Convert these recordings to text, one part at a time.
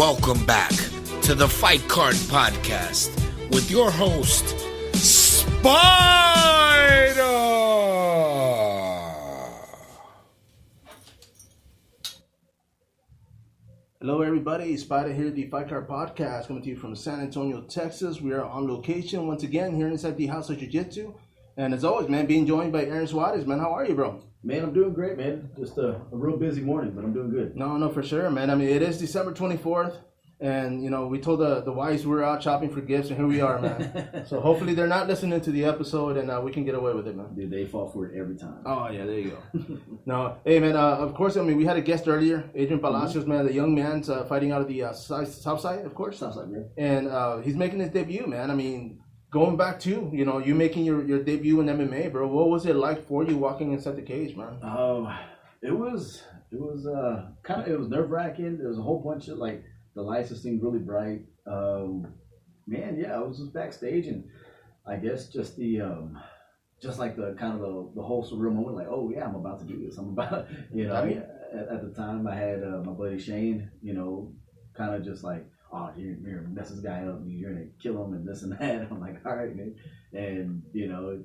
Welcome back to the Fight Card Podcast with your host, sPidA. Hello everybody, sPidA here, the Fight Card Podcast, coming to you from San Antonio, Texas. We are on location once again here inside the House of Jiu-Jitsu. And as always, man, being joined by Aaron Suarez. Man, how are you, bro? Man, I'm doing great, man. Just a real busy morning, but I'm doing good. No, for sure, man. I mean, it is December 24th, and, you know, we told the wives we were out shopping for gifts, and here we are, man. So hopefully they're not listening to the episode, and we can get away with it, man. Dude, they fall for it every time. Oh, yeah, there you go. No, hey, man, of course, I mean, we had a guest earlier, Adrian Velazquez, man, the young man's fighting out of the South Side, of course. South Side, yeah. And he's making his debut, man. I mean, going back to, you know, you making your debut in MMA, bro. What was it like for you walking inside the cage, man? It was nerve-wracking. There was a whole bunch of, like, the lights just seemed really bright. Man, yeah, I was just backstage, and I guess just the just like the kind of the whole surreal moment, like, oh yeah, I'm about to do this. I'm about, you know. I mean, at the time I had my buddy Shane, you know, kind of just like, oh, you're gonna mess this guy up, you're gonna kill him and this and that. I'm like, all right, man. And you know,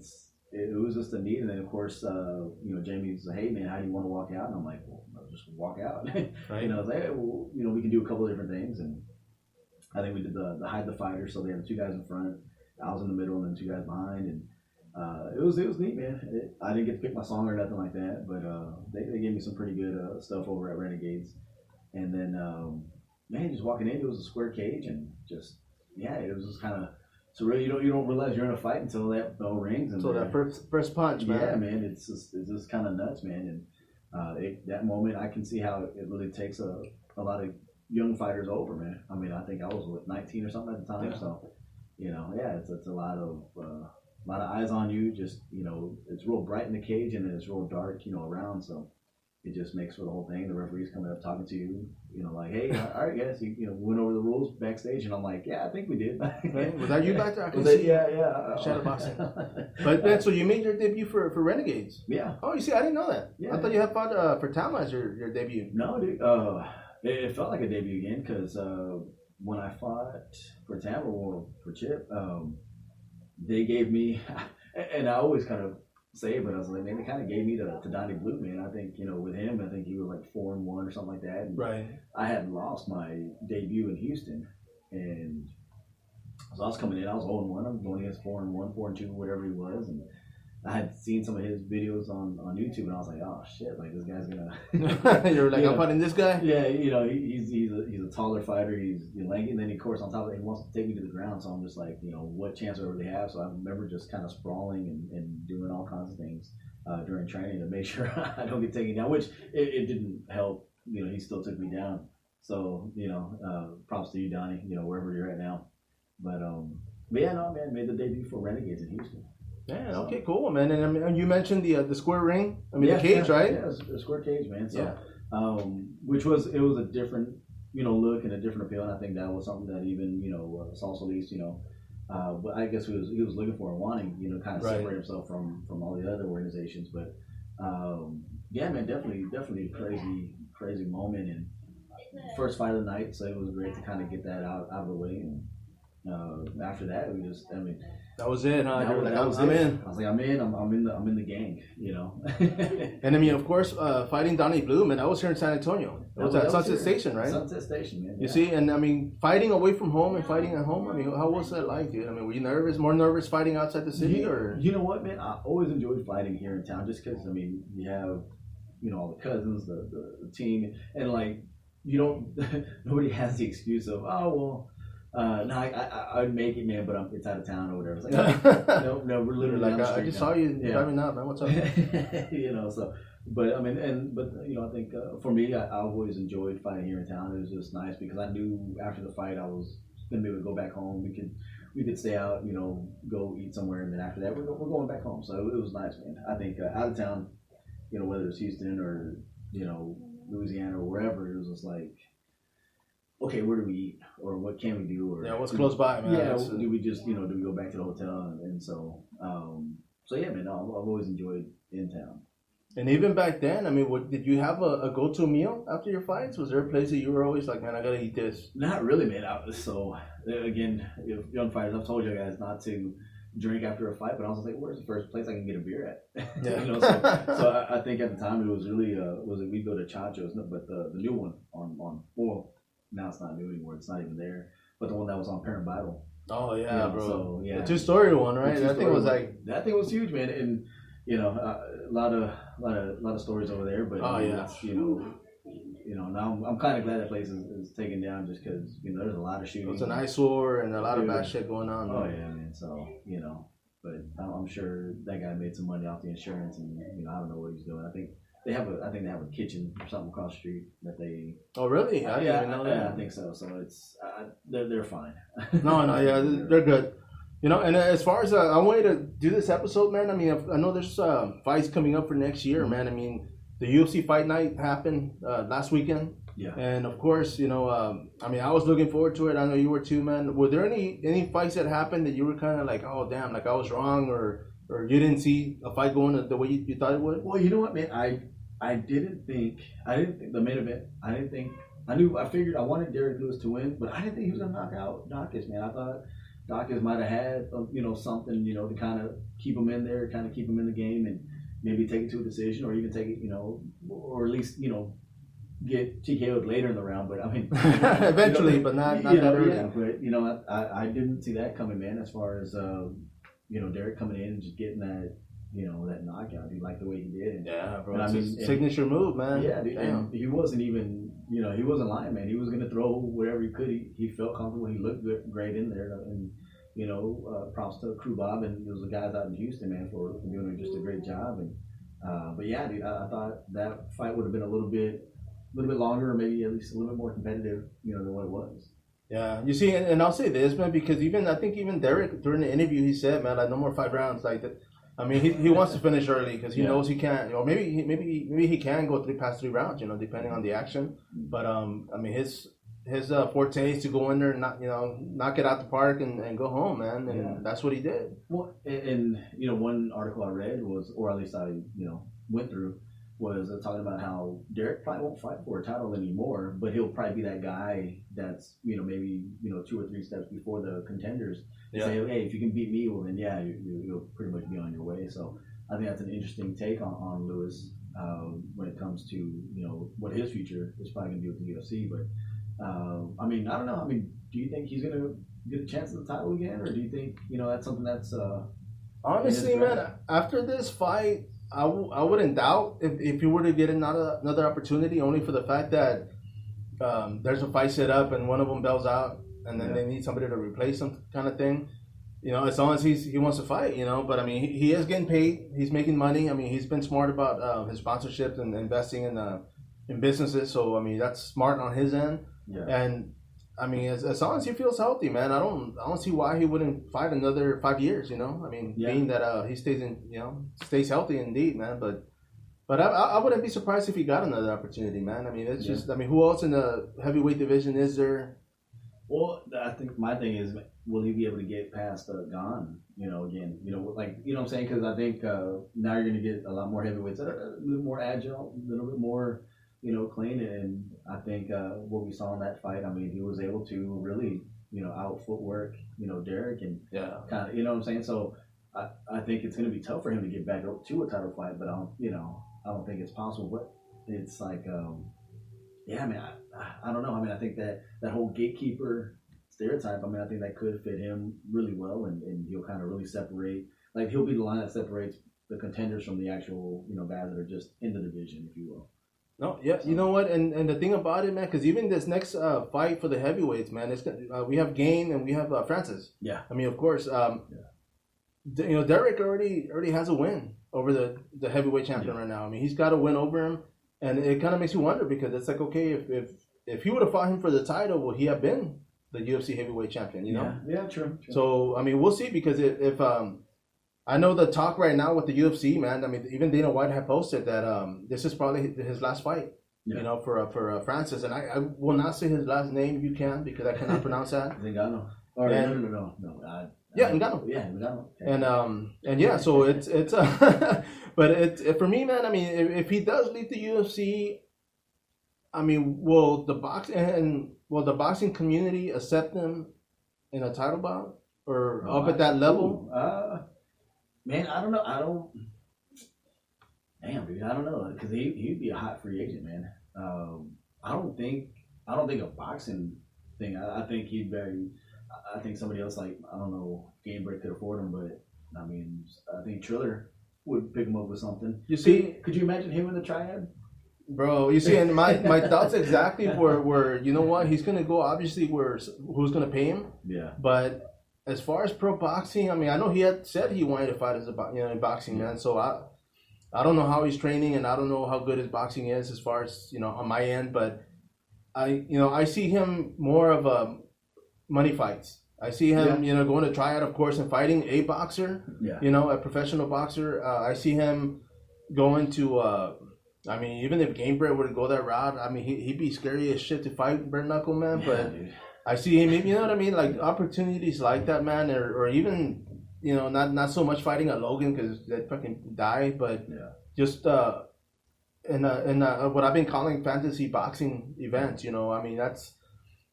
it was just a need. And then of course, you know, Jamie was like, hey man, how do you want to walk out? And I'm like, well, I'll just walk out. Right. You know, I was like, hey, well, you know, we can do a couple of different things. And I think we did the hide the fighter. So they had the two guys in front, I was in the middle, and then two guys behind. And it was neat, man. I didn't get to pick my song or nothing like that, but they gave me some pretty good stuff over at Renegades. And then man, just walking in, it was a square cage, and just, yeah, it was just kind of surreal. You don't realize you're in a fight until that bell rings. And so that first punch, man. Yeah, man, it's just kind of nuts, man. And that moment, I can see how it really takes a lot of young fighters over, man. I mean, I think I was 19 or something at the time, yeah. So you know, yeah, it's a lot of eyes on you. Just, you know, it's real bright in the cage, and then it's real dark, you know, around. So it just makes for the whole thing. The referee's coming up talking to you, you know, like, hey, all right, guys, you know, went over the rules backstage, and I'm like, yeah, I think we did. Right. Was that you back there? I can see. Yeah. Shadowboxing. But man, so you made your debut for Renegades. Yeah. Oh, you see, I didn't know that. Yeah. I thought you had fought for Tama as your debut. No, dude. It felt like a debut again, because when I fought for Tama or for Chip, they gave me, and I always kind of say, but I was like, man, they kind of gave me to Donnie Blue, man. I think, you know, with him, I think he was like 4-1 or something like that. And right. I had lost my debut in Houston, and so I was coming in. I was 0-1. I'm going against 4-1, 4-2, whatever he was, and I had seen some of his videos on YouTube, and I was like, oh shit, like this guy's gonna. You were like, I'm fighting this guy. Yeah, you know, he's a taller fighter. He's lanky, and then of course on top of that, he wants to take me to the ground. So I'm just like, you know, what chance do I really have? So I remember just kind of sprawling and doing all kinds of things during training to make sure I don't get taken down. Which it didn't help. You know, he still took me down. So you know, props to you, Donnie. You know, wherever you're at now. But yeah, no, man, made the debut for Renegades in Houston. Yeah, okay, cool, man. And I mean, you mentioned the square ring. I mean, the cage, right? Yeah, the square cage, man. So, which was a different, you know, look and a different appeal. And I think that was something that even, you know, Sauce Elise, you know, but I guess he was looking for and wanting, you know, kind of separate himself from all the other organizations. But yeah, man, definitely crazy moment, and first fight of the night. So it was great to kind of get that out of the way. And after that, that was it, huh? I'm in. I was like, I'm in the gang, you know. And I mean, of course, fighting Donnie Blue, man, that was here in San Antonio. It was at Sunset Station, right? Sunset Station, man. You see, and I mean, fighting away from home and fighting at home, I mean, how was that like, dude? I mean, were you more nervous fighting outside the city, or? You know what, man? I always enjoyed fighting here in town, just because, I mean, you have, you know, all the cousins, the team, and like, you don't, nobody has the excuse of, oh, well, no, I'd make it, man, but it's out of town or whatever. It's like, no, we're literally like, on the street I just saw you driving out, man. What's up? You know, so, but I mean, but you know, I think for me, I always enjoyed fighting here in town. It was just nice because I knew after the fight I was gonna be able to go back home. We could stay out, you know, go eat somewhere, and then after that we're going back home. So it was nice, man. I think out of town, you know, whether it's Houston or, you know, Louisiana or wherever, it was just like, okay, where do we eat, or what can we do, or what's close by, man? Yeah, do we just, you know, do we go back to the hotel, and so yeah, man, I've always enjoyed in town. And even back then, I mean, did you have a go-to meal after your fights? Was there a place that you were always like, man, I gotta eat this? Not really, man. So again, young fighters, I've told you guys not to drink after a fight, but I was like, where's the first place I can get a beer at? Yeah. So I think at the time it was really we'd go to Chacho's, but the new one on well, now it's not new anymore. It's not even there. But the one that was on Parent Battle. Oh yeah, bro. So yeah, the 2-story one, right? That thing was like that thing was huge, man, and a lot of stories over there. But now I'm kind of glad that place is taken down just because there's a lot of shooting. It's an eyesore and a lot of bad shit going on. Oh yeah, man. So but I'm sure that guy made some money off the insurance, and I don't know what he's doing. I think they have a kitchen or something across the street that they. Oh really? I didn't even know that. Yeah, I think so. So it's they're fine. No, yeah, they're good. And as far as I wanted to do this episode, man. I mean, I know there's fights coming up for next year, man. I mean, the UFC Fight Night happened last weekend. Yeah. And of course, I mean, I was looking forward to it. I know you were too, man. Were there any fights that happened that you were kind of like, oh damn, like I was wrong, or you didn't see a fight going the way you thought it would? Well, you know what, man, I didn't think the main event. I figured I wanted Derrick Leeis to win, but I didn't think he was gonna knock out Dawkins, man. I thought Dawkins might have had something to kind of keep him in there, kind of keep him in the game, and maybe take it to a decision, or even take it or at least get TKO'd later in the round. But I mean, eventually, but not that early. Yeah, but I didn't see that coming, man. As far as Derrick coming in and just getting that that knockout. He liked the way he did. Yeah, bro. And it's signature move, man. Yeah, dude, and he wasn't even he wasn't lying, man. He was gonna throw whatever he could. He felt comfortable. He looked great in there, and props to Crew Bob and those guys out in Houston, man, for doing just a great job. And but yeah, dude, I thought that fight would have been a little bit longer, or maybe at least a little bit more competitive, than what it was. Yeah, you see, and I'll say this, man, because I think even Derrick during the interview, he said, man, like no more 5 rounds, like that. I mean, he wants to finish early because he knows he can't, or maybe he can go past 3 rounds, depending on the action. But I mean, his forte is to go in there and knock it out the park and go home, man, and that's what he did. Well, and one article I read was, or at least I went through, was talking about how Derrick probably won't fight for a title anymore, but he'll probably be that guy that's maybe 2 or 3 steps before the contenders. Yeah. Say, hey, if you can beat me, well then you'll pretty much be on your way. So I think that's an interesting take on Leeis when it comes to what his future is probably going to do with the UFC. But I mean, I don't know. I mean, do you think he's going to get a chance at the title again, or do you think that's something that's honestly, man, after this fight, I wouldn't doubt if you were to get another opportunity, only for the fact that there's a fight set up and one of them bails out, and then they need somebody to replace them, kind of thing. As long as he wants to fight, But I mean, he is getting paid. He's making money. I mean, he's been smart about his sponsorships and investing in businesses. So I mean, that's smart on his end. Yeah. And I mean, as long as he feels healthy, man, I don't see why he wouldn't fight another 5 years. I mean, being that he stays healthy indeed, man. But I wouldn't be surprised if he got another opportunity, man. I mean, it's just, I mean, who else in the heavyweight division is there? Well, I think my thing is, will he be able to get past Gane? Again, like what I'm saying, because I think now you're going to get a lot more heavyweights that are a little more agile, a little bit more, clean. And I think what we saw in that fight, I mean, he was able to really, out footwork, Derrick, and kind of, what I'm saying. So I think it's going to be tough for him to get back up to a title fight, but I don't think it's possible. But it's like, I mean, I don't know. I mean, I think that whole gatekeeper stereotype, I mean, I think that could fit him really well, and he'll kind of really separate. Like, he'll be the line that separates the contenders from the actual, guys that are just in the division, if you will. No, yeah, you know what, and the thing about it, man, because even this next fight for the heavyweights, man, we have Gane and we have Francis. Yeah. I mean, of course, Derrick already has a win over the heavyweight champion right now. I mean, he's got a win over him, and it kind of makes you wonder, because it's like, okay, if he would have fought him for the title, would he have been the UFC heavyweight champion? Yeah, true. So I mean, we'll see, because if I know the talk right now with the UFC, man. I mean, even Dana White had posted that this is probably his last fight, for Francis. And I will not say his last name. You can, because I cannot pronounce that. Zingano. No. Yeah, Ngannou. Yeah, Ngannou. And yeah, so it's but it for me, man. I mean, if he does leave the UFC, I mean, will the boxing community accept him in a title bout or up at that level? Man, I don't know. Damn, dude, I don't know, because he'd be a hot free agent, man. I don't think a boxing thing. I think he'd very. I think somebody else, like, I don't know, Gamebreak could afford him, but I mean, I think Triller would pick him up with something. You see, could you imagine him in the triad? Bro, you see, and my thoughts exactly were, you know what, he's gonna go obviously who's gonna pay him. Yeah. But as far as pro boxing, I mean, I know he had said he wanted to fight as in boxing, man. So I don't know how he's training, and I don't know how good his boxing is as far as, on my end, but I see him more of a money fights. I see him, going to triad, of course, and fighting a boxer, a professional boxer. I see him going to, I mean, even if Gamebread were to go that route, I mean, he'd be scary as shit to fight bare knuckle, man. Yeah, but dude. I see him, you know what I mean? Like, opportunities like that, man, or even, not so much fighting a Logan because they'd fucking die, but just in what I've been calling fantasy boxing events, I mean, that's,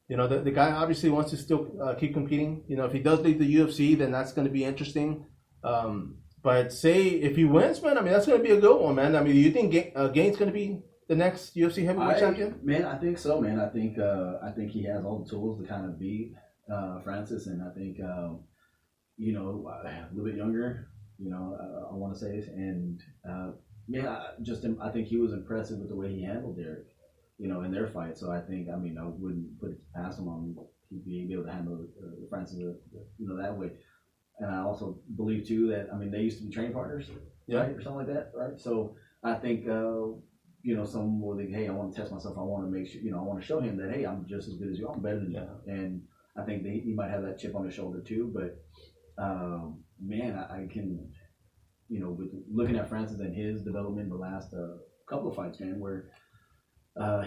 the guy obviously wants to still keep competing. If he does leave the UFC, then that's going to be interesting. But say if he wins, man, I mean, that's going to be a good one, man. I mean, do you think Gaines going to be the next UFC heavyweight champion? Man, I think so, man. I think he has all the tools to kind of beat Francis, and I think a little bit younger. I want to say this, and I think he was impressive with the way he handled Derrick, in their fight. So I wouldn't put it past him on being able to handle Francis, that way. And I also believe too that they used to be training partners, right, or something like that, right? So I think someone will think, hey, I want to test myself. I want to make sure, I want to show him that, hey, I'm just as good as you. I'm better than you. And I think he might have that chip on his shoulder too. But man, I can, with looking at Francis and his development the last couple of fights, man, where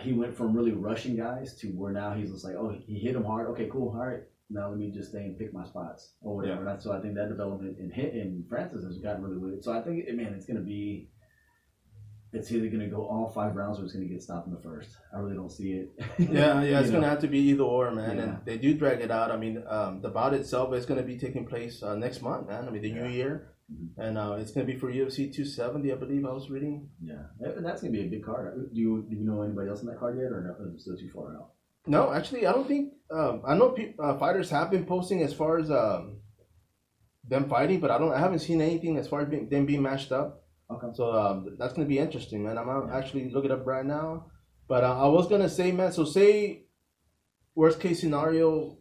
he went from really rushing guys to where now he's just like, oh, he hit him hard. Okay, cool, all right. Now let me just stay and pick my spots or whatever. Yeah. So I think that development in Francis has gotten really good. So I think, it's going to be, it's either going to go all 5 rounds or it's going to get stopped in the first. I really don't see it. Yeah, it's going to have to be either or, man. Yeah. And they do drag it out. I mean, the bout itself is going to be taking place next month, man. I mean, the new year. Mm-hmm. And it's going to be for UFC 270, I believe I was reading. Yeah, and that's going to be a big card. Do you know anybody else in that card yet, or no, is it still too far out? No, actually, I don't think. I know fighters have been posting as far as them fighting, but I haven't seen anything as far as them being matched up. Okay. So that's gonna be interesting, man. I'm actually looking it up right now. But I was gonna say, man. So say worst case scenario,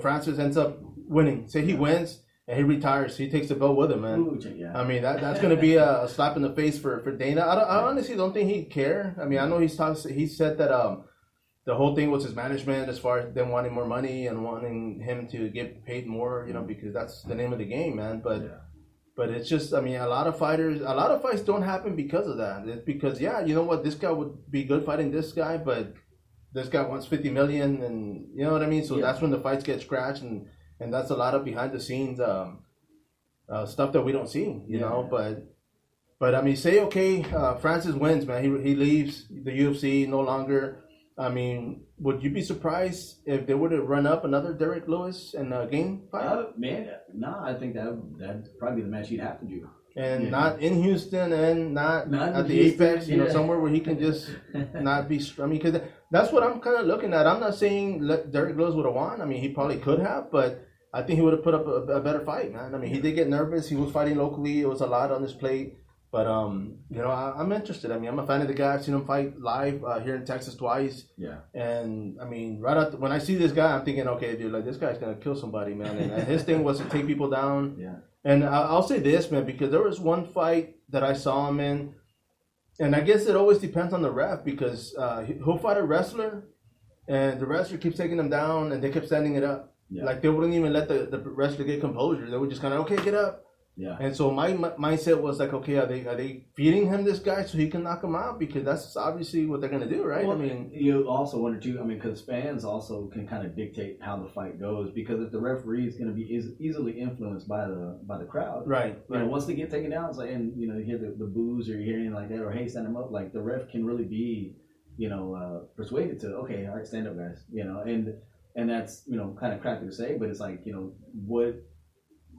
Francis ends up winning. Say he wins and he retires. He takes the belt with him, man. Ooh, yeah. I mean that's gonna be a slap in the face for Dana. I honestly don't think he'd care. I mean, I know he said that the whole thing was his management as far as them wanting more money and wanting him to get paid more, because that's the name of the game, man. But it's just, I mean, a lot of fights don't happen because of that. It's because, you know what, this guy would be good fighting this guy, but this guy wants $50 million, and you know what I mean? So that's when the fights get scratched, and that's a lot of behind the scenes stuff that we don't see, you know. But I mean, say, okay, Francis wins, man. He leaves the UFC no longer. I mean, would you be surprised if they were to run up another Derrick Leeis and Game fight? Man, no, I think that'd probably be the match he'd have to do. And not in Houston, and not at the Houston, Apex, somewhere where he can just not be. I mean, because that's what I'm kind of looking at. I'm not saying Derrick Leeis would have won. I mean, he probably could have, but I think he would have put up a better fight, man. I mean, he did get nervous. He was fighting locally. It was a lot on his plate. But, I'm interested. I mean, I'm a fan of the guy. I've seen him fight live here in Texas twice. Yeah. And, I mean, when I see this guy, I'm thinking, okay, dude, like, this guy's going to kill somebody, man. And his thing was to take people down. Yeah. And I'll say this, man, because there was one fight that I saw him in, and I guess it always depends on the ref, because he'll fight a wrestler, and the wrestler keeps taking him down, and they kept standing it up. Yeah. Like, they wouldn't even let the wrestler get composure. They were just kind of, okay, get up. Yeah. And so my mindset was like, okay, are they feeding him this guy so he can knock him out? Because that's obviously what they're gonna do, right? Well, I mean, you also wonder too. I mean, because fans also can kind of dictate how the fight goes. Because if the referee is going to be easily influenced by the crowd, right? You know, once they get taken down, it's like, and you know, you hear the boos or you hear anything like that, or hey, stand him up. Like the ref can really be, you know, persuaded to, okay, all right, stand up, guys. You know, and that's, you know, kind of crappy to say, but it's like, you know, what.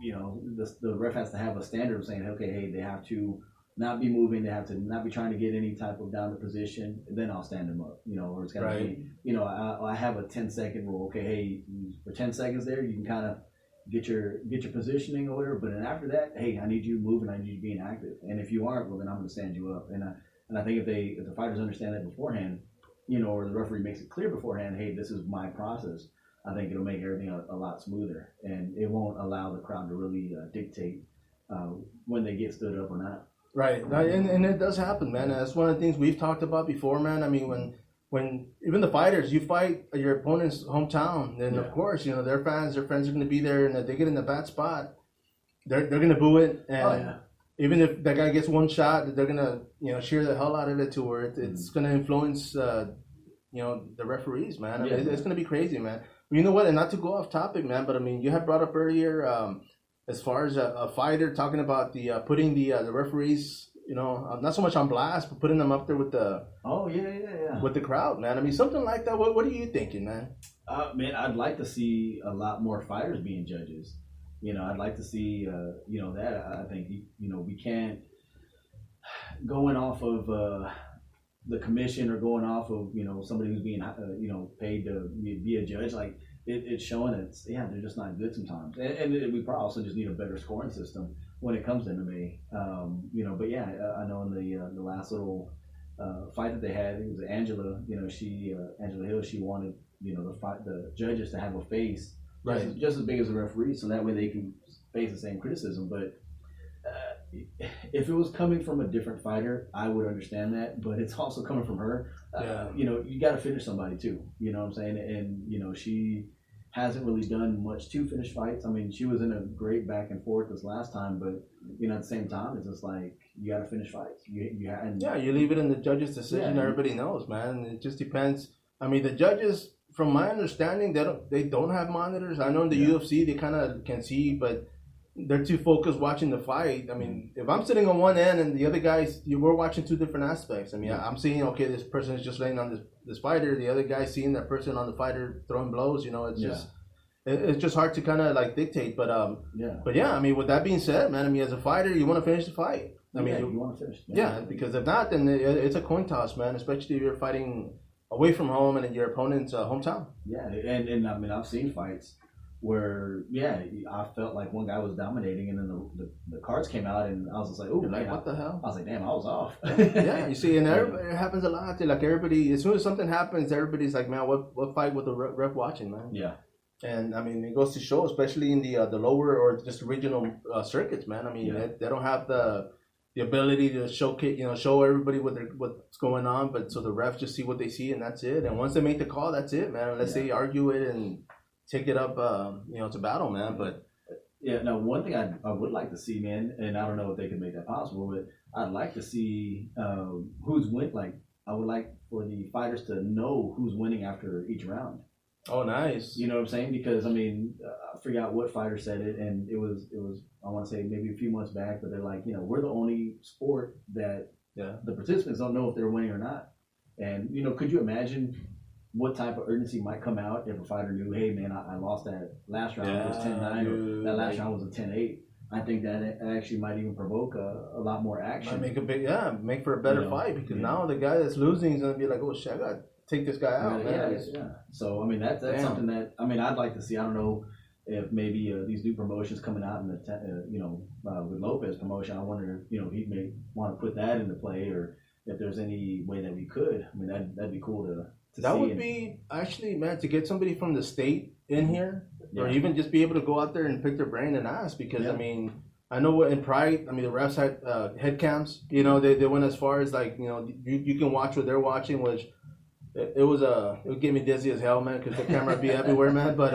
You know, the ref has to have a standard of saying, okay, hey, they have to not be moving, they have to not be trying to get any type of down the position, then I'll stand them up, you know, or it's got to be, you know, I have a 10-second rule. Okay, hey, for 10 seconds there, you can kind of get your positioning or whatever, but then after that, hey, I need you moving, I need you being active, and if you aren't, well, then I'm going to stand you up, and I think if the fighters understand that beforehand, you know, or the referee makes it clear beforehand, hey, this is my process, I think it'll make everything a lot smoother, and it won't allow the crowd to really dictate when they get stood up or not. Right, and it does happen, man. That's one of the things we've talked about before, man. I mean, when even the fighters, you fight at your opponent's hometown, then of course, you know, their friends are going to be there, and if they get in a bad spot, they're going to boo it, and even if that guy gets one shot, they're going to, you know, cheer the hell out of it to where it's going to influence, you know, the referees, man. I mean, it's going to be crazy, man. You know what? And not to go off topic, man, but I mean, you had brought up earlier, as far as a fighter talking about the putting the referees, you know, not so much on blast, but putting them up there with the with the crowd, man. I mean, something like that. What are you thinking, man? Man, I'd like to see a lot more fighters being judges. You know, I'd like to see, you know, that. I think, you know, we can't going off of the commission or going off of, you know, somebody who's being, you know, paid to be a judge. Like it's showing that they're just not good sometimes, and we probably also just need a better scoring system when it comes to MMA. You know, but yeah, I know in the last little fight that they had, it was Angela. You know, Angela Hill. She wanted, you know, the judges to have a face just as big as the referee, so that way they can face the same criticism. But if it was coming from a different fighter, I would understand that, but it's also coming from her. You know, you got to finish somebody too. You know what I'm saying? And you know, she hasn't really done much to finish fights. I mean, she was in a great back and forth this last time, but you know, at the same time, it's just like you got to finish fights. You leave it in the judge's decision. Everybody knows, man. It just depends. I mean, the judges, from my understanding, they don't have monitors. I know in the UFC they kind of can see, but they're too focused watching the fight. I mean, if I'm sitting on one end and the other guys, we're watching two different aspects. I mean, I'm seeing, okay, this person is just laying on this fighter. The other guy's seeing that person on the fighter throwing blows. You know, it's just hard to kind of like dictate. But I mean, with that being said, man, I mean, as a fighter, you want to finish the fight. I mean, you want to finish. Because if not, then it's a coin toss, man. Especially if you're fighting away from home and in your opponent's hometown. Yeah, and I mean, I've seen fights where I felt like one guy was dominating, and then the cards came out, and I was just like, oh, like, what the hell? I was like, damn, I was off. You see, and it happens a lot. Like everybody, as soon as something happens, everybody's like, man, what fight with the ref watching, man? Yeah. And I mean, it goes to show, especially in the lower or just regional circuits, man. I mean, they don't have the ability to show everybody what's going on, but so the refs just see what they see, and that's it. And once they make the call, that's it, man. Unless they argue it and take it up, to battle, man. But now one thing I would like to see, man, and I don't know if they can make that possible, but I'd like to see who's win. Like, I would like for the fighters to know who's winning after each round. Oh, nice. You know what I'm saying? Because I mean, I forgot what fighter said it, and it was I want to say maybe a few months back, but they're like, you know, we're the only sport that the participants don't know if they're winning or not. And you know, could you imagine what type of urgency might come out if a fighter knew, hey man, I lost that last round, it was 10-9, or that last round was a 10-8. I think that actually might even provoke a lot more action. Might make for a better fight, because now the guy that's losing is gonna be like, oh shit, I gotta take this guy out. So I mean, that's something that I'd like to see. I don't know if maybe these new promotions coming out in the with Lopez promotion, I wonder if he may want to put that into play, or if there's any way that we could. I mean, that'd be cool to that would be actually, man, to get somebody from the state in here, or even just be able to go out there and pick their brain and ask, because I mean, I know in Pride, I mean, the refs had head cams. You know, they went as far as like, you can watch what they're watching, which it would get me dizzy as hell, man, because the camera would be everywhere, man. But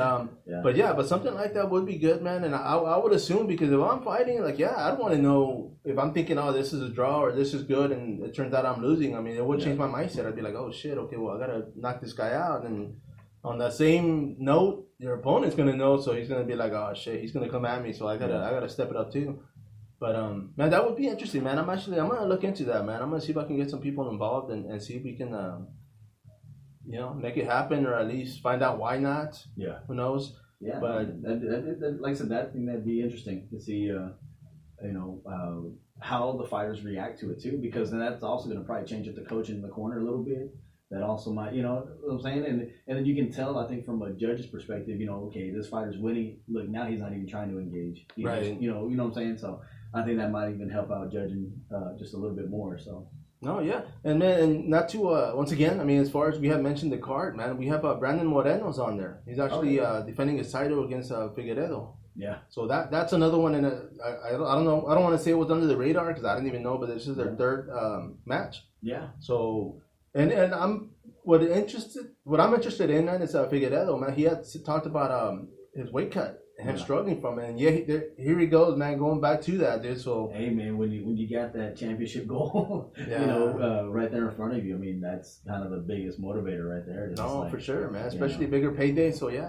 but something like that would be good, man. And I would assume, because if I'm fighting, like, I'd want to know if I'm thinking, oh, this is a draw or this is good, and it turns out I'm losing. I mean, it would change my mindset. I'd be like, oh shit, okay, well, I gotta knock this guy out. And on the same note, your opponent's gonna know, so he's gonna be like, oh shit, he's gonna come at me, so I gotta step it up too. But man, that would be interesting, man. I'm gonna look into that, man. I'm gonna see if I can get some people involved and see if we can make it happen, or at least find out why not. Yeah. Who knows? Yeah. But that, like I said, that thing, that'd be interesting to see, how the fighters react to it too, because then that's also going to probably change up the coaching in the corner a little bit. That also might, you know what I'm saying? And then you can tell, I think, from a judge's perspective, okay, this fighter's winning. Look, now he's not even trying to engage. Right. Just, you know what I'm saying? So I think that might even help out judging just a little bit more. So. No, yeah. And man, and not to, once again, I mean, as far as we have mentioned the card, man, we have Brandon Moreno's on there. He's actually defending his title against Figueiredo. Yeah. So that's another one. And I don't know. I don't want to say it was under the radar because I didn't even know, but this is their third match. Yeah. So, and what I'm interested in, man, is Figueiredo, man. He had talked about his weight cut. Him struggling from it, and here he goes, man, going back to that, dude. So hey, man, when you got that championship goal, right there in front of you, I mean, that's kind of the biggest motivator right there. No, for sure, man. Especially bigger payday. So you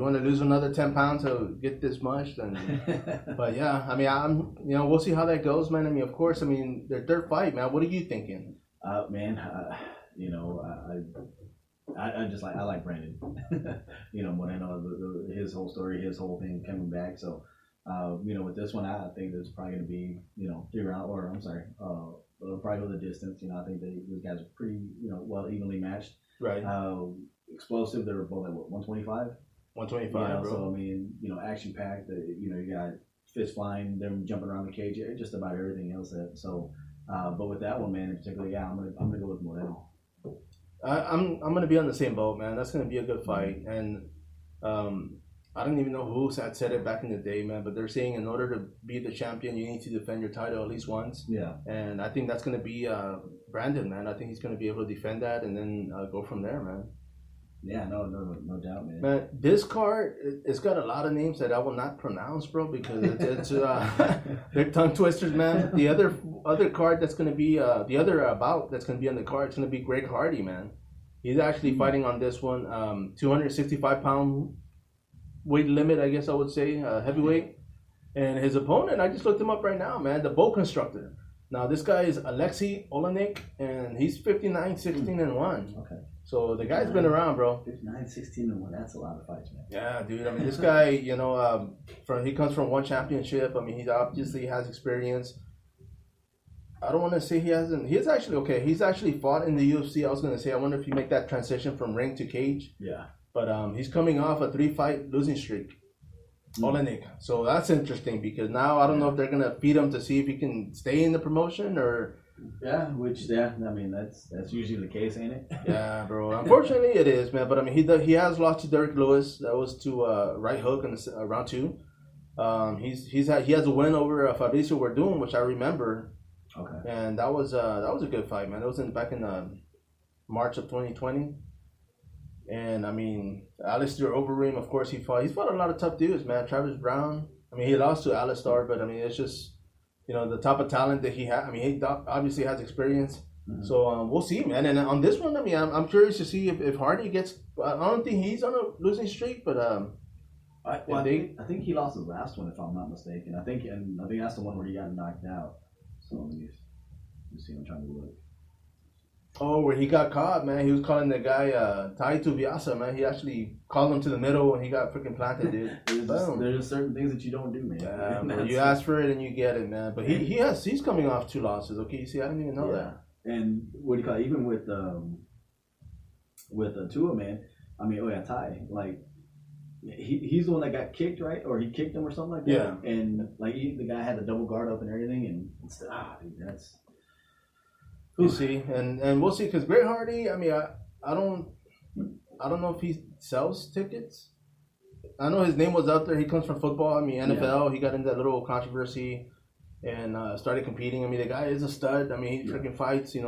want to lose another 10 pounds to get this much, then. But yeah, I mean, we'll see how that goes, man. I mean, of course, I mean, their third fight, man. What are you thinking? Man, I like Brandon. Moreno, his whole story, his whole thing coming back. So, with this one, I think there's probably going to be, 3 rounds, or I'm sorry, probably go the distance. I think these guys are pretty, well evenly matched. Right. Explosive. They were both at 125. 125. Bro. So I mean, action packed. You got fists flying, them jumping around the cage, just about everything else. But with that one, man, in particular, I'm gonna go with Moreno. I'm gonna be on the same boat, man. That's gonna be a good fight, and I don't even know who had said it back in the day, man. But they're saying in order to be the champion, you need to defend your title at least once. Yeah. And I think that's gonna be Brandon, man. I think he's gonna be able to defend that and then go from there, man. Yeah, no doubt, man. Man, this card, it's got a lot of names that I will not pronounce, bro, because it's they're tongue twisters, man. The other card that's gonna be that's gonna be on the card, it's gonna be Greg Hardy, man. He's actually fighting on this one, 265-pound weight limit, I guess I would say, heavyweight. And his opponent, I just looked him up right now, man. The bow constructor. Now this guy is Alexei Olenek, and he's 59-16-1. Okay. So the guy's been around, bro. 59-16-1. That's a lot of fights, man. Yeah, dude. I mean, this guy, he comes from one championship. I mean, he obviously has experience. I don't want to say he hasn't. He's actually fought in the UFC. I was going to say, I wonder if he make that transition from ring to cage. Yeah. But he's coming off a 3-fight losing streak. Olenek. So that's interesting because now I don't know if they're going to feed him to see if he can stay in the promotion or... Yeah, I mean, that's usually the case, ain't it? Yeah, bro. Unfortunately, it is, man. But I mean, he has lost to Derrick Leeis. That was to right hook in round 2. He has a win over Fabricio Werdum, which I remember. Okay. And that was a good fight, man. It was back in March of 2020. And I mean, Alistair Overeem, of course, he's fought a lot of tough dudes, man. Travis Brown. I mean, he lost to Alistair, but I mean, it's just. The type of talent that he has. I mean, he obviously has experience. Mm-hmm. So we'll see, man. And on this one, I mean, I'm curious to see if Hardy gets. I don't think he's on a losing streak, but I think he lost his last one, if I'm not mistaken. I think that's the one where he got knocked out. So let me see. I'm trying to look. Oh, where he got caught, man. He was calling the guy Taitu Vyasa, man. He actually called him to the middle and he got freaking planted, dude. There's certain things that you don't do, man. Yeah, you ask for it and you get it, man. But he's coming off 2 losses, okay? See, I didn't even know that. And what do you call it? Even with Tua, man, I mean, Ty, like, he's the one that got kicked, right? Or he kicked him or something like that. Yeah. And, like, the guy had the double guard up and everything. And it's, dude, that's... We'll see, and we'll see, because Greg Hardy, I mean, I don't know if he sells tickets. I know his name was out there. He comes from football. I mean, NFL. Yeah. He got into that little controversy and started competing. I mean, the guy is a stud. I mean, he freaking fights. He's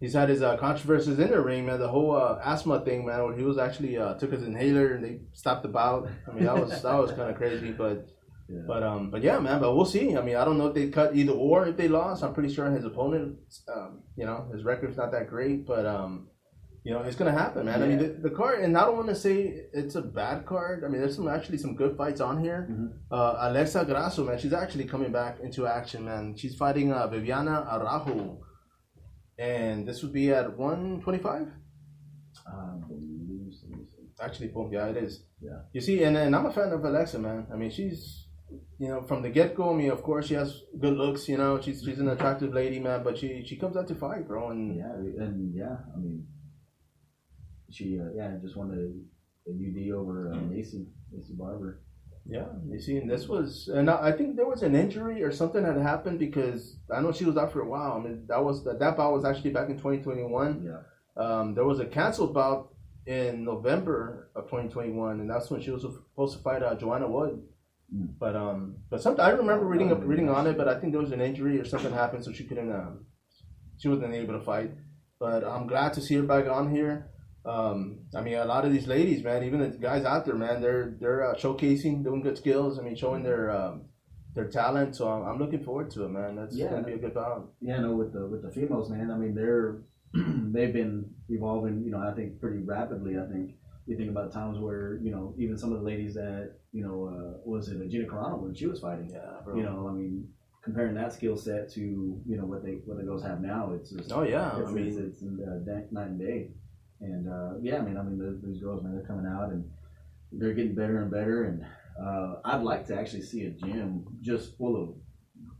he's had his controversies in the ring, man. The whole asthma thing, man, where he was actually took his inhaler and they stopped the bout. I mean, that was kind of crazy, but yeah, man. But we'll see. I mean, I don't know if they cut either or if they lost. I'm pretty sure his opponent, his record's not that great, but it's gonna happen, man. Yeah. I mean, the card, and I don't want to say it's a bad card. I mean, there's some good fights on here. Mm-hmm. Alexa Grasso, man, she's actually coming back into action, man. She's fighting Viviana Araujo, and this would be at 125. Actually, boom, yeah, it is. Yeah. You see, and I'm a fan of Alexa, man. I mean, she's, from the get go. I mean, of course, she has good looks. She's an attractive lady, man. But she comes out to fight, bro. And I mean. She just won the UD over Macy Barber. Yeah, you see, and I think there was an injury or something had happened because I know she was out for a while. I mean, that bout was actually back in 2021. Yeah. There was a canceled bout in November of 2021, and that's when she was supposed to fight Joanna Wood. Mm. But something I remember reading on it, but I think there was an injury or something happened, so she wasn't able to fight. But I'm glad to see her back on here. I mean, a lot of these ladies, man, even the guys out there, man, they're showcasing, doing good skills. I mean, showing their talent. So I'm looking forward to it, man. That's gonna be a good bout. Yeah, no, with the females, man. I mean, they've been evolving. I think pretty rapidly. I think you think about times where even some of the ladies that was it Gina Carano when she was fighting? Yeah, bro. I mean, comparing that skill set to what the girls have now, it's just it's night and day. And those girls, man, they're coming out and they're getting better and better. And I'd like to actually see a gym just full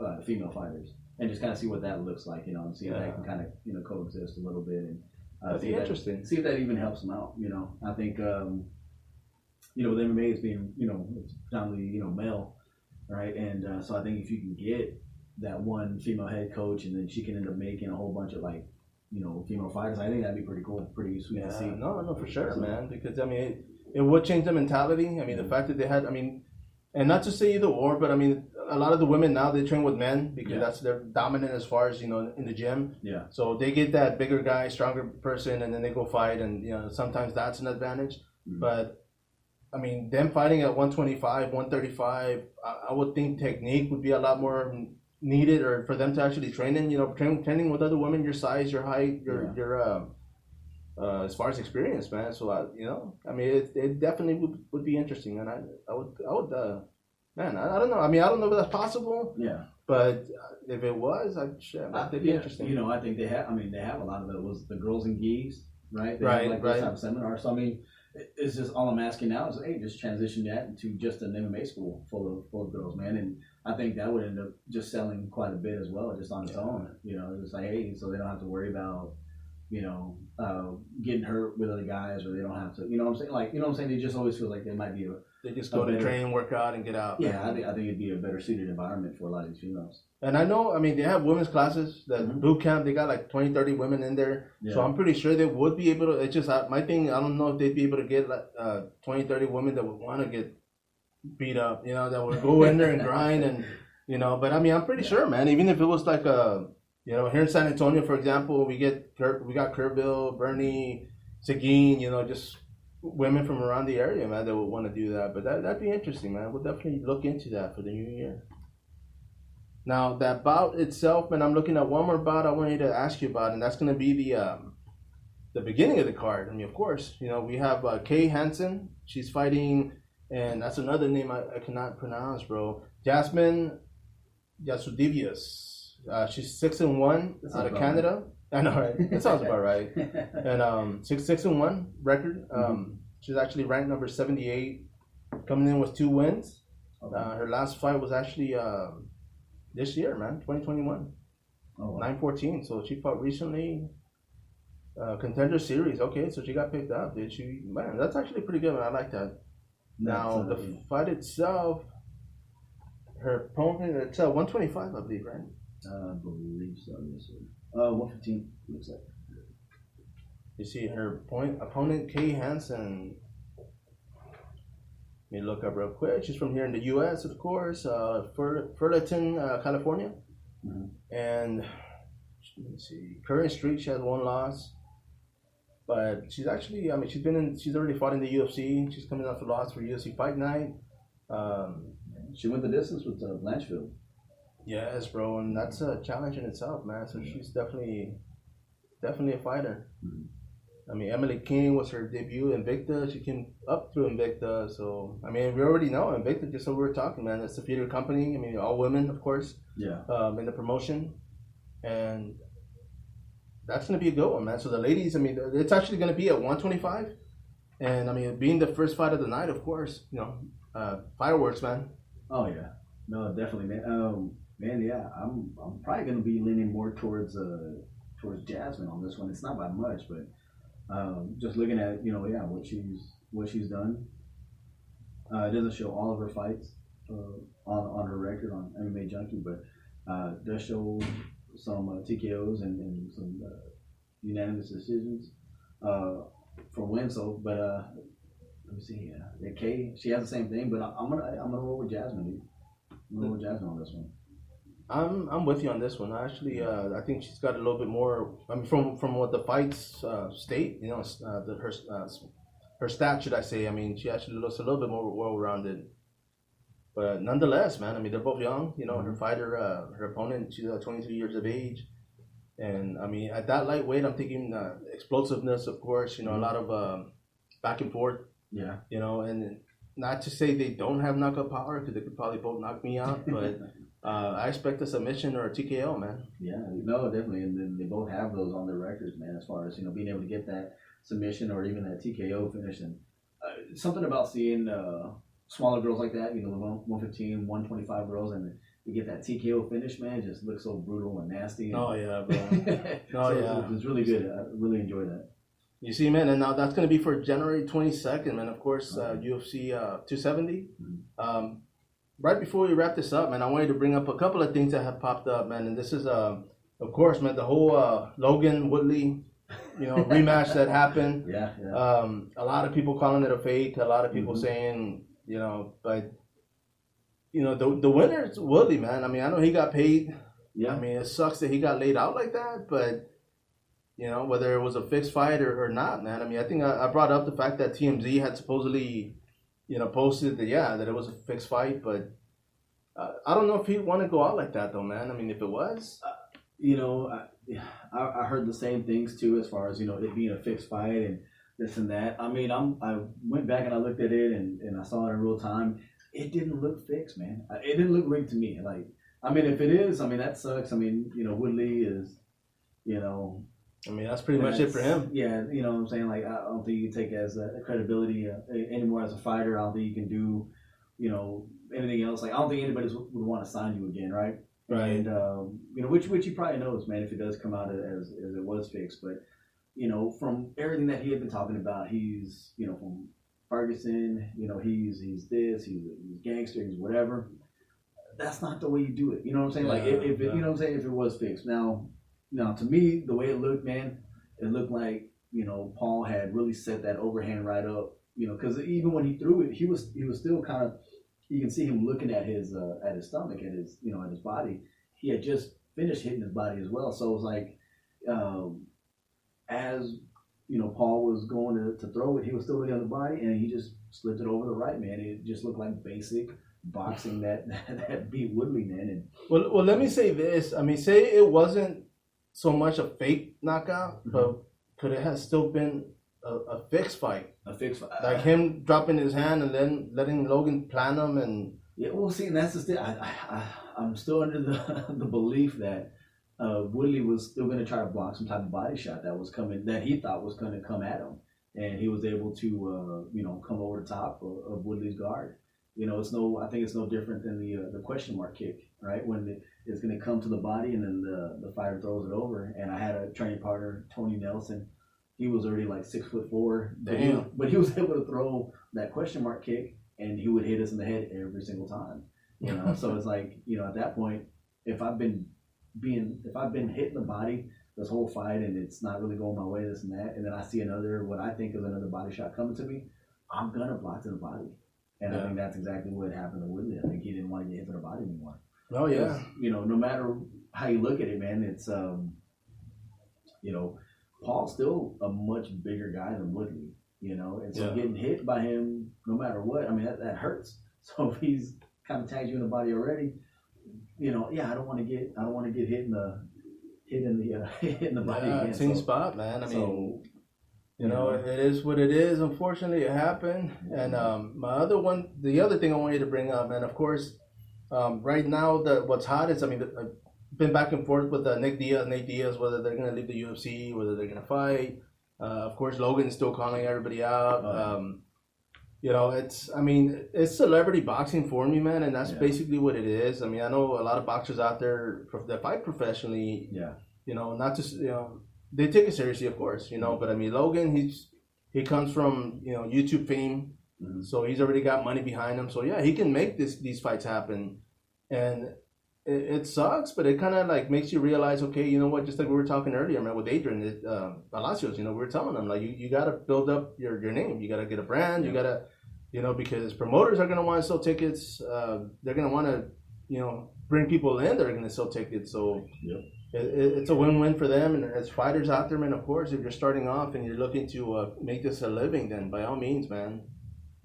of female fighters and just kind of see what that looks like, and see if that can kind of coexist a little bit. And that'd be interesting. See if that even helps them out. I think with MMA as being it's predominantly male, right? And so I think if you can get that one female head coach, and then she can end up making a whole bunch of female fighters, I think that'd be pretty cool, pretty sweet to see. No, for sure, man. Because I mean, it would change the mentality. I mean, the fact that they had, and not to say either or, but I mean, a lot of the women now they train with men because they're dominant as far as in the gym. Yeah. So they get that bigger guy, stronger person, and then they go fight, and sometimes that's an advantage. Mm-hmm. But I mean, them fighting at 125, 135, I would think technique would be a lot more needed, or for them to actually train in, training with other women your size, your height, your as far as experience, man. So I mean, it definitely would be interesting, and I would man, I don't know. I mean, I don't know if that's possible. Yeah. But if it was, that'd be interesting. I think they have. I mean, they have a lot of the girls in gis, right? They have this type of seminar. So I mean, it's just all I'm asking now is, hey, just transition that into just an MMA school full of girls, man. And I think that would end up just selling quite a bit as well, just on its own. Just like, hey, so they don't have to worry about, getting hurt with other guys, or they don't have to, what I'm saying? Like, what I'm saying? They just always feel like they might be they just go to train, work out, and get out. Yeah, I think it'd be a better suited environment for a lot of these females. And I know, I mean, they have women's classes, that boot camp, they got like 20, 30 women in there. Yeah. So I'm pretty sure they would be able to, it's just, my thing, I don't know if they'd be able to get like 20, 30 women that would want to get beat up, that would go in there and grind and, but I mean, I'm pretty sure, man, even if it was like here in San Antonio, for example, we got Kerrville, Bernie, Seguin, just women from around the area, man, that would want to do that. But that'd be interesting, man. We'll definitely look into that for the new year. Now, that bout itself, man, I'm looking at one more bout I wanted to ask you about, and that's going to be the beginning of the card. I mean, of course, we have Kay Hansen. She's fighting, and that's another name I cannot pronounce, bro. Jasmine Yasudivius. She's 6-1 out of Canada. I know, right? That sounds about right. And 6-1 record. She's actually ranked number 78, coming in with 2 wins. Okay. Her last fight was actually this year, man, 2021. Oh, wow. 9/14. So she fought recently. Contender series. Okay, so she got picked up. Did she? Man, that's actually pretty good. Man. I like that. Now the fight itself, her opponent, it's 125, I believe, right? I believe so. Yes, sir. 115 looks like. You see her opponent, Kay Hansen. Let me look up real quick. She's from here in the U.S., of course, Fullerton, California. Mm-hmm. And let me see. Current streak, she has 1 loss. But she's actually, I mean, she's already fought in the UFC. She's coming off a loss for UFC Fight Night. She went the distance with Blanchfield. Yes, bro, and that's a challenge in itself, man. So she's definitely a fighter. Mm-hmm. I mean, Emily King was her debut Invicta. She came up through Invicta. So, I mean, we already know Invicta, just so we were talking, man. It's a feeder company. I mean, all women, of course. Yeah. In the promotion. And that's going to be a good one, man. So the ladies, I mean, it's actually going to be at 125. And, I mean, being the first fight of the night, of course, you know, fireworks, man. Oh, yeah. No, definitely, man. Man, yeah, I'm probably going to be leaning more towards Jasmine on this one. It's not by much, but just looking at, you know, yeah, what she's done. It doesn't show all of her fights on her record on MMA Junkie, but does show some TKOs and some unanimous decisions for wins. So, but let me see. Yeah, Kay, she has the same thing, but I'm gonna roll with Jasmine. Dude. I'm gonna roll with Jasmine on this one. I'm with you on this one. Actually, I think she's got a little bit more. I mean, from what the fights state, you know, her stats, should I say? I mean, she actually looks a little bit more well-rounded. But nonetheless, man, I mean, they're both young. You know, her fighter, her opponent, she's 23 years of age, and I mean, at that lightweight, I'm thinking explosiveness, of course. You know, a lot of back and forth. Yeah. You know, and not to say they don't have knockout power, because they could probably both knock me out, but. I expect a submission or a TKO, man. Yeah, no, definitely, and then they both have those on their records, man. As far as, you know, being able to get that submission or even that TKO finish, and something about seeing smaller girls like that, you know, the 115, 125 girls, and you get that TKO finish, man, it just looks so brutal and nasty. And, oh yeah, bro. It's really good. I really enjoy that. You see, man, and now that's gonna be for January 22nd, and of course, UFC 270. Mm-hmm. Right before we wrap this up, man, I wanted to bring up a couple of things that have popped up, man. And this is, of course, man, the whole Logan Woodley, you know, rematch that happened. Yeah. A lot of people calling it a fake. A lot of people saying, you know, but, you know, the winner is Woodley, man. I mean, I know he got paid. Yeah. I mean, it sucks that he got laid out like that, but, you know, whether it was a fixed fight or not, man. I mean, I think I brought up the fact that TMZ had supposedly, you know, posted that it was a fixed fight, but I don't know if he'd want to go out like that, though, man. I mean, if it was, you know, I heard the same things too, as far as, you know, it being a fixed fight and this and that. I mean, I went back and I looked at it and I saw it in real time. It didn't look fixed, man. It didn't look rigged to me. Like, I mean, if it is, I mean, that sucks. I mean, you know, Woodley is, you know. I mean, that's pretty much it for him. Yeah, you know what I'm saying? Like, I don't think you can take as a credibility anymore as a fighter. I don't think you can do, you know, anything else. Like, I don't think anybody would want to sign you again, right? Right. And, you know, which he probably knows, man, if it does come out as it was fixed. But, you know, from everything that he had been talking about, he's, you know, from Ferguson, you know, he's this, he's gangster, he's whatever. That's not the way you do it. You know what I'm saying? Like, if it, you know what I'm saying? If it was fixed. Now, to me, the way it looked, man, it looked like, you know, Paul had really set that overhand right up, you know, because even when he threw it, he was still kind of, you can see him looking at his stomach, at his, you know, at his body. He had just finished hitting his body as well. So it was like, as, you know, Paul was going to throw it, he was still looking at the body, and he just slipped it over the right, man. It just looked like basic boxing that beat Woodley, man. And well, let me say this. I mean, say it wasn't so much a fake knockout, but could it have still been a fixed fight? A fixed fight. Like him dropping his hand and then letting Logan plant him and... Yeah, well, see, and that's the thing. I'm still under the belief that Woodley was still going to try to block some type of body shot that was coming, that he thought was going to come at him. And he was able to, you know, come over the top of Woodley's guard. You know, I think it's no different than the question mark kick, right? When it's going to come to the body and then the fighter throws it over. And I had a training partner, Tony Nelson. He was already like 6'4", but he was able to throw that question mark kick, and he would hit us in the head every single time. You know, so it's like, you know, at that point, if I've been hitting the body this whole fight and it's not really going my way, this and that, and then I see what I think is another body shot coming to me, I'm gonna block to the body. And I think that's exactly what happened to Woodley. I think he didn't want to get hit to the body anymore. Oh yeah. You know, no matter how you look at it, man, it's Paul's still a much bigger guy than Woodley, and so getting hit by him, no matter what, I mean, that hurts. So if he's kind of tagged you in the body already, I don't want to get hit in the body again. Same spot, man. I mean, it is what it is. Unfortunately, it happened. And the other thing I want you to bring up, man, of course, right now what's hot is, I mean, I've been back and forth with Nate Diaz, whether they're going to leave the UFC, whether they're going to fight. Of course, Logan's still calling everybody out. It's celebrity boxing for me, man, and that's basically what it is. I mean, I know a lot of boxers out there that fight professionally. Yeah. Not just they take it seriously, of course. But I mean, Logan, he comes from YouTube fame, so he's already got money behind him. So yeah, he can make these fights happen, and it sucks, but it kind of like makes you realize, okay, you know what? Just like we were talking earlier, man, with Adrian Velazquez, we were telling him like you got to build up your name. You got to get a brand. You got to, because promoters are gonna want to sell tickets. They're gonna want to, bring people in that are gonna sell tickets. So it's a win-win for them. And as fighters out there, man, of course, if you're starting off and you're looking to make this a living, then by all means, man,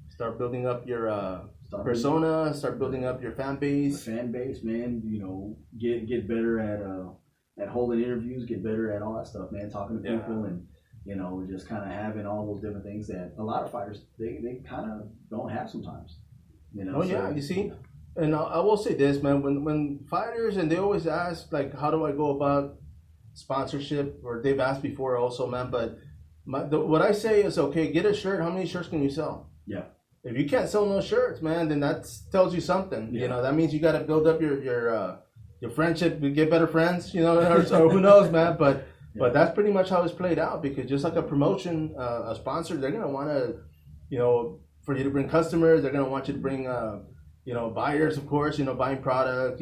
start building up your persona, start building up your fan base. Man, get better at holding interviews, get better at all that stuff, man, talking to people and, just kind of having all those different things that a lot of fighters, they kind of don't have sometimes, you see? And I will say this, man, when fighters, and they always ask, like, how do I go about sponsorship, or they've asked before also, man, but what I say is, okay, get a shirt. How many shirts can you sell? Yeah. If you can't sell no shirts, man, then that tells you something. Yeah. That means you got to build up your friendship, get better friends, or who knows, man. But that's pretty much how it's played out, because just like a promotion, a sponsor, they're gonna want to, for you to bring customers, they're gonna want you to bring, buyers, of course, buying product,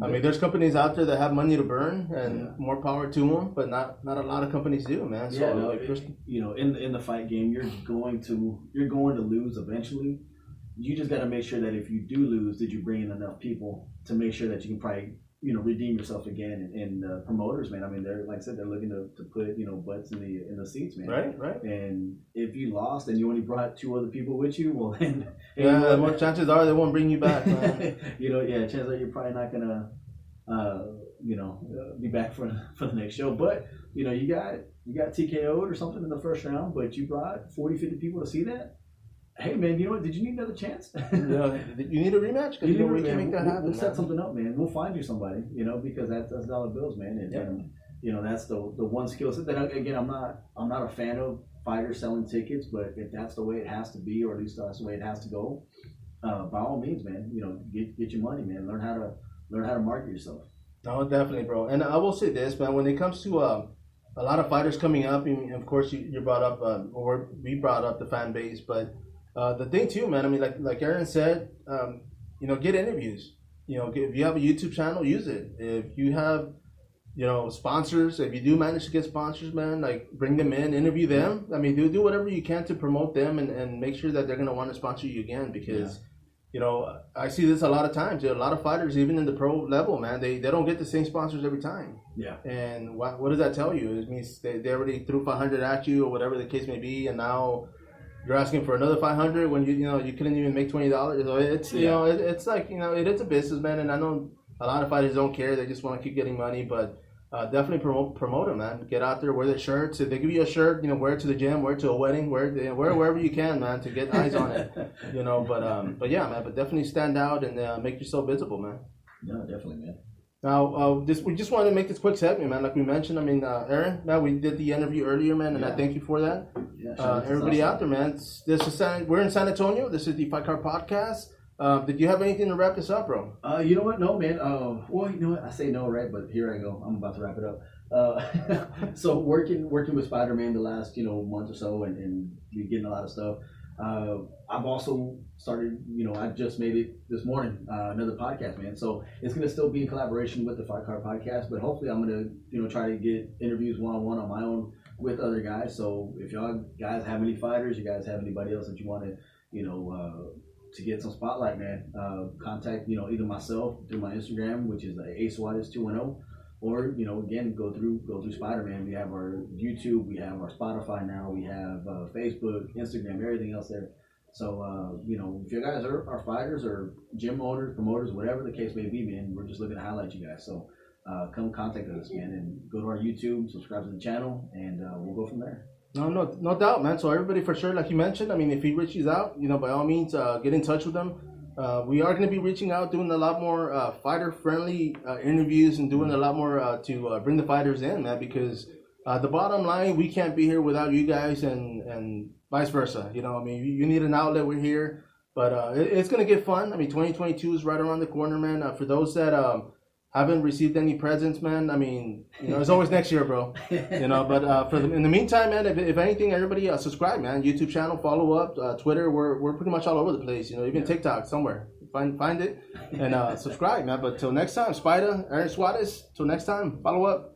I mean, there's companies out there that have money to burn, and more power to them, but not a lot of companies do, man. So, in the fight game, you're going to lose eventually. You just got to make sure that if you do lose, did you bring in enough people to make sure that you can probably, redeem yourself again. And promoters, man, I mean, they're, like I said, they're looking to put, butts in the seats, man. Right. And if you lost and you only brought 2 other people with you, well, then... more chances are they won't bring you back, man. Chances are you're probably not going to, be back for the next show. But, you got TKO'd or something in the first round, but you brought 40, 50 people to see that. Hey, man, you know what? Did you need another chance? You need a rematch? Because we can make that happen. We'll set something up, man. We'll find you somebody, because that's dollar bills, man. And that's the one skill set. Then again, I'm not a fan of fighters selling tickets, but if that's the way it has to be, or at least that's the way it has to go, by all means, man, get your money, man. Learn how to market yourself. No, definitely, bro. And I will say this, man. When it comes to a lot of fighters coming up, and of course you brought up, or we brought up the fan base, but the thing too, man, I mean, like Aaron said, get interviews. If you have a YouTube channel, use it. If you have, sponsors, if you do manage to get sponsors, man, like bring them in, interview them. I mean, do whatever you can to promote them and make sure that they're going to want to sponsor you again, because, I see this a lot of times. A lot of fighters, even in the pro level, man, they don't get the same sponsors every time. Yeah. And what does that tell you? It means they already threw 500 at you, or whatever the case may be, and now you're asking for another 500 when you couldn't even make $20. So it's it's like it is a business, man, and I know a lot of fighters don't care; they just want to keep getting money. But definitely promote them, man. Get out there, wear the shirts. If they give you a shirt, wear it to the gym, wear it to a wedding, wear wherever you can, man, to get eyes on it. But yeah, man. But definitely stand out and make yourself visible, man. No, definitely, man. Now, we just wanted to make this quick segment, man. Like we mentioned, I mean, Aaron, man, we did the interview earlier, man, and I thank you for that. Yeah, everybody out there, man. We're in San Antonio. This is the Fight Card Podcast. Did you have anything to wrap this up, bro? You know what? No, man. Well, you know what? I say no, right? But here I go. I'm about to wrap it up. So working with Spider-Man the last month or so, and we getting a lot of stuff. I've also started, I just made it this morning, another podcast, man. So it's going to still be in collaboration with the Fight Card Podcast, but hopefully I'm going to, try to get interviews one-on-one on my own with other guys. So if y'all guys have any fighters, you guys have anybody else that you want to, to get some spotlight, man, contact, either myself through my Instagram, which is ASWATIS210, or again, go through sPidA, man. We have our YouTube, we have our Spotify now, we have Facebook, Instagram, everything else there. So if you guys are fighters or gym owners, promoters, whatever the case may be, man, we're just looking to highlight you guys. So come contact us, man, and go to our YouTube, subscribe to the channel, and we'll go from there. No doubt, man. So everybody, for sure, like you mentioned, I mean, if he reaches out, by all means, get in touch with him. We are going to be reaching out, doing a lot more fighter-friendly interviews and doing a lot more to bring the fighters in, man, because the bottom line, we can't be here without you guys and vice versa. I mean, you need an outlet, we're here. But it's going to get fun. I mean, 2022 is right around the corner, man. For those that haven't received any presents, man, I mean, it's always next year, bro. But in the meantime, man, if anything, everybody subscribe, man. YouTube channel, follow up, Twitter, we're pretty much all over the place. Even TikTok somewhere. Find it and subscribe, man. But till next time, sPidA, Aaron Suarez. Till next time, follow up.